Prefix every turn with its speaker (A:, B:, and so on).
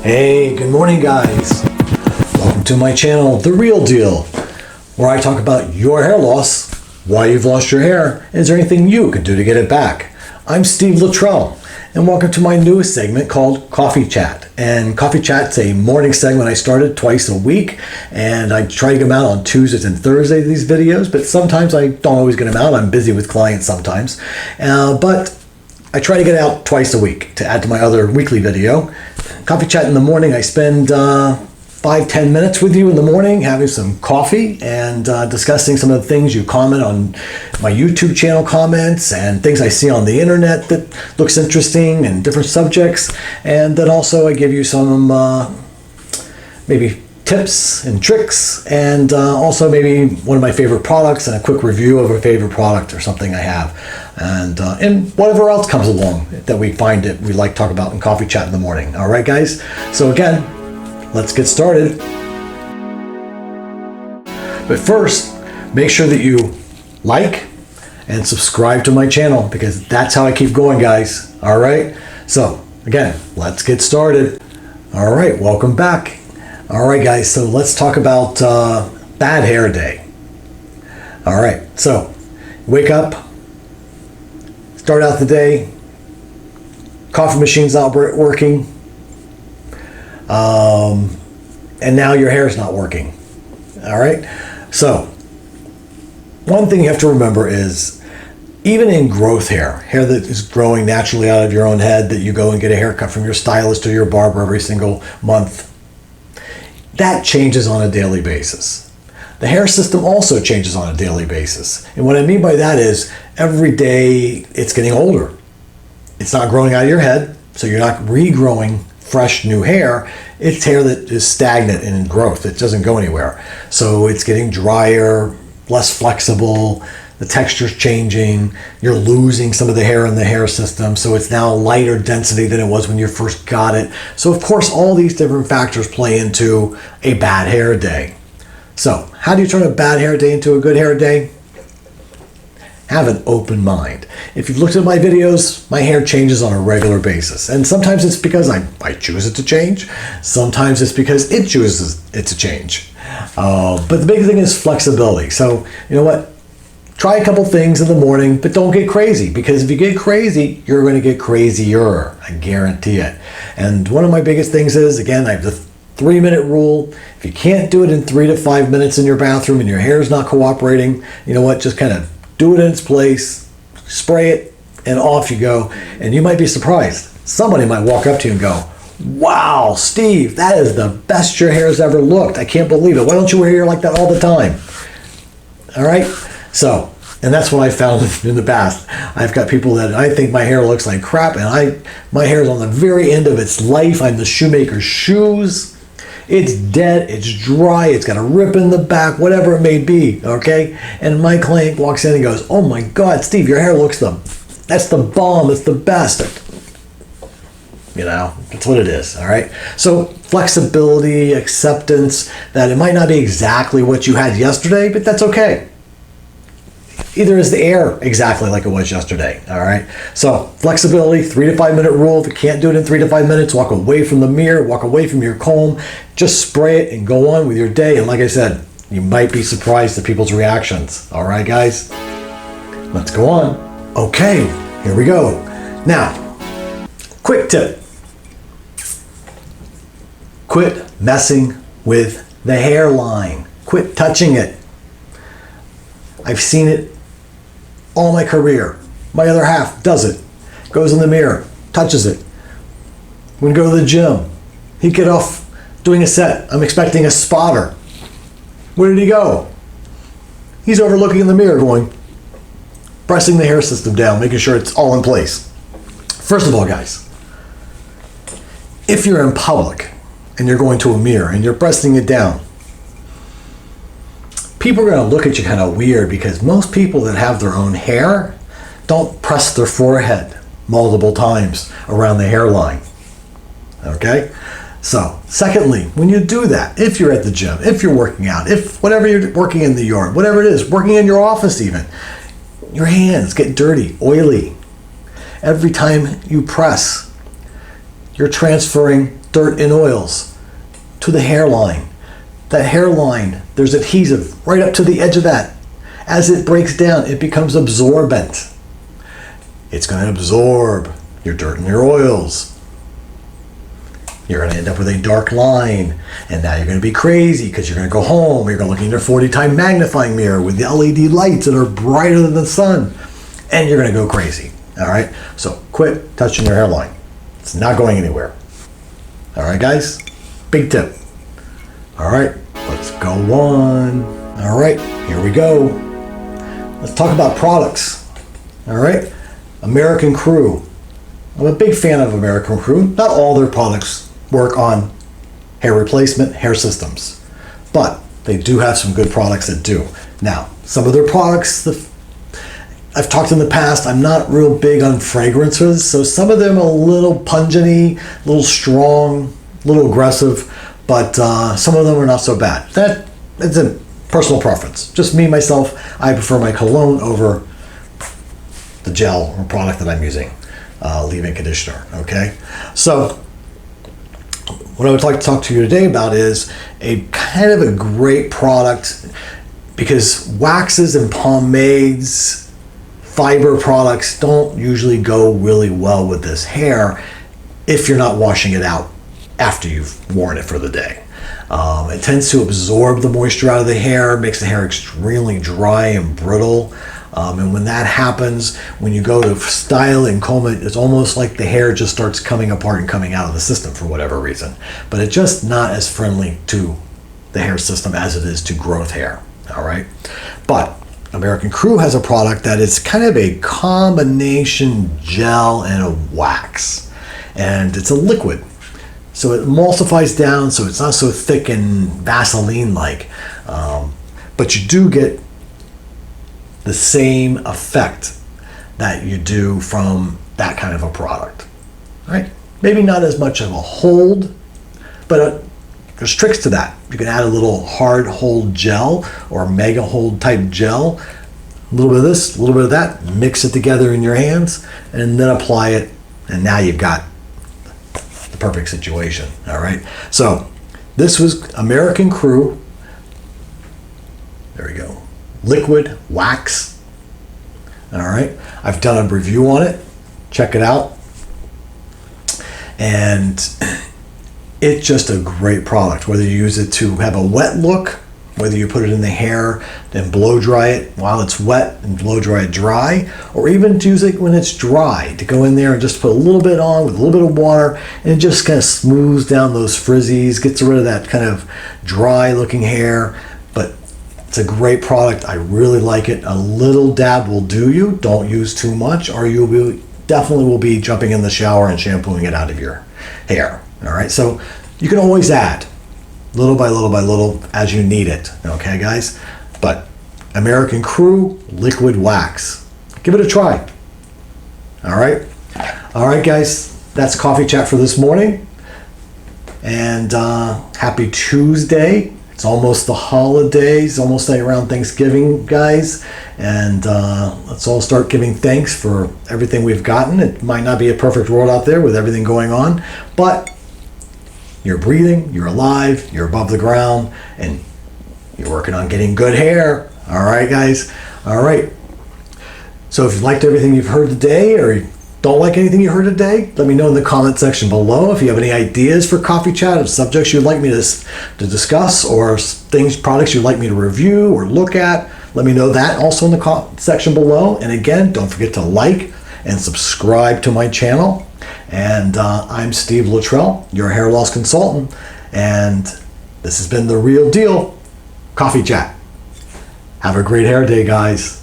A: Hey, good morning guys. Welcome to my channel, The Real Deal, where I talk about your hair loss, why you've lost your hair, and is there anything you can do to get it back. I'm Steve Luttrell, and welcome to my newest segment called Coffee Chat. And Coffee Chat's a morning segment I started twice a week, and I try to get them out on Tuesdays and Thursdays, these videos, but sometimes I don't always get them out. I'm busy with clients sometimes, but I try to get out twice a week to add to my other weekly video. Coffee Chat in the morning, I spend 5-10 minutes with you in the morning having some coffee and discussing some of the things you comment on my YouTube channel comments and things I see on the internet that looks interesting and different subjects. And then also I give you some maybe tips and tricks, and also maybe one of my favorite products and a quick review of a favorite product or something I have, and whatever else comes along that we find that we like to talk about in Coffee Chat in the morning. All right, guys. So again, let's get started. But first, make sure that you like and subscribe to my channel, because that's how I keep going, guys. All right. So again, let's get started. All right, welcome back. All right, guys, so let's talk about bad hair day. All right, so wake up, start out the day, coffee machine's not working, and now your hair's not working. All right, so one thing you have to remember is, even in growth hair that is growing naturally out of your own head, that you go and get a haircut from your stylist or your barber every single month, that changes on a daily basis. The hair system also changes on a daily basis. And what I mean by that is, every day it's getting older. It's not growing out of your head, so you're not regrowing fresh new hair. It's hair that is stagnant and in growth. It doesn't go anywhere. So it's getting drier, less flexible, the texture's changing, you're losing some of the hair in the hair system, so it's now lighter density than it was when you first got it. So of course, all these different factors play into a bad hair day. So how do you turn a bad hair day into a good hair day? Have an open mind. If you've looked at my videos, my hair changes on a regular basis. And sometimes it's because I choose it to change. Sometimes it's because it chooses it to change. But the big thing is flexibility. So you know what? Try a couple things in the morning, but don't get crazy, because if you get crazy, you're going to get crazier. I guarantee it. And one of my biggest things is, again, I have the 3-minute rule. If you can't do it in 3 to 5 minutes in your bathroom and your hair is not cooperating, you know what? Just kind of do it in its place, spray it, and off you go. And you might be surprised. Somebody might walk up to you and go, "Wow, Steve, that is the best your hair has ever looked. I can't believe it. Why don't you wear your hair like that all the time?" All right. So, and that's what I found in the past. I've got people that I think my hair looks like crap, and my hair is on the very end of its life. I'm the shoemaker's shoes. It's dead, it's dry, it's got a rip in the back, whatever it may be, okay? And my client walks in and goes, "Oh my God, Steve, your hair looks that's the bomb, it's the best." You know, that's what it is, all right? So flexibility, acceptance, that it might not be exactly what you had yesterday, but that's okay. Either is the air exactly like it was yesterday, all right? So flexibility, 3 to 5 minute rule. If you can't do it in 3 to 5 minutes, walk away from the mirror, walk away from your comb, just spray it and go on with your day. And like I said, you might be surprised at people's reactions. All right, guys, let's go on. Okay, here we go. Now, quick tip. Quit messing with the hairline. Quit touching it. I've seen it all my career. My other half does it. Goes in the mirror, touches it. When we go to the gym, he'd get off doing a set. I'm expecting a spotter. Where did he go? He's overlooking in the mirror going, pressing the hair system down, making sure it's all in place. First of all, guys, if you're in public and you're going to a mirror and you're pressing it down, people are going to look at you kind of weird, because most people that have their own hair don't press their forehead multiple times around the hairline. Okay? So, secondly, when you do that, if you're at the gym, if you're working out, if whatever you're working in the yard, whatever it is, working in your office even, your hands get dirty, oily. Every time you press, you're transferring dirt and oils to the hairline. That hairline, there's adhesive right up to the edge of that. As it breaks down, it becomes absorbent. It's going to absorb your dirt and your oils. You're going to end up with a dark line, and now you're going to be crazy because you're going to go home. You're going to look in your 40-time magnifying mirror with the LED lights that are brighter than the sun, and you're going to go crazy. All right? So quit touching your hairline. It's not going anywhere. All right, guys? Big tip. All right, let's go on. All right, here we go. Let's talk about products. All right? American Crew. I'm a big fan of American Crew. Not all their products work on hair replacement, hair systems, but they do have some good products that do. Now, some of their products, I've talked in the past, I'm not real big on fragrances, so some of them are a little pungent-y, a little strong, a little aggressive, but some of them are not so bad. That's a personal preference. Just me, myself, I prefer my cologne over the gel or product that I'm using, leave-in conditioner, okay? So, what I would like to talk to you today about is a kind of a great product, because waxes and pomades, fiber products don't usually go really well with this hair if you're not washing it out after you've worn it for the day. It tends to absorb the moisture out of the hair, makes the hair extremely dry and brittle. And when that happens, when you go to style and comb it, it's almost like the hair just starts coming apart and coming out of the system for whatever reason. But it's just not as friendly to the hair system as it is to growth hair. All right. But American Crew has a product that is kind of a combination gel and a wax. And it's a liquid. So it emulsifies down, so it's not so thick and Vaseline-like. But you do get the same effect that you do from that kind of a product, right? Maybe not as much of a hold, but there's tricks to that. You can add a little hard hold gel or mega hold type gel, a little bit of this, a little bit of that, mix it together in your hands, and then apply it, and now you've got the perfect situation, all right? So this was American Crew. There we go. Liquid wax. All right, I've done a review on it. Check it out. And it's just a great product, whether you use it to have a wet look, whether you put it in the hair and blow dry it while it's wet and blow dry it dry, or even to use it when it's dry, to go in there and just put a little bit on with a little bit of water, and it just kind of smooths down those frizzies, gets rid of that kind of dry looking hair. But it's a great product. I really like it. A little dab will do you. Don't use too much, or you definitely will be jumping in the shower and shampooing it out of your hair. All right, so you can always add little by little by little as you need it. Okay, guys? But American Crew Liquid Wax. Give it a try. All right? All right, guys. That's Coffee Chat for this morning. And happy Tuesday. It's almost the holidays, almost around Thanksgiving, guys. And let's all start giving thanks for everything we've gotten. It might not be a perfect world out there with everything going on, but you're breathing, you're alive, you're above the ground, and you're working on getting good hair. All right, guys? All right. So if you liked everything you've heard today, or you don't like anything you heard today, let me know in the comment section below. If you have any ideas for Coffee Chat, of subjects you'd like me to discuss, or products you'd like me to review or look at, let me know that also in the comment section below. And again, don't forget to like and subscribe to my channel. And I'm Steve Luttrell, your hair loss consultant, and this has been The Real Deal Coffee Chat. Have a great hair day, guys.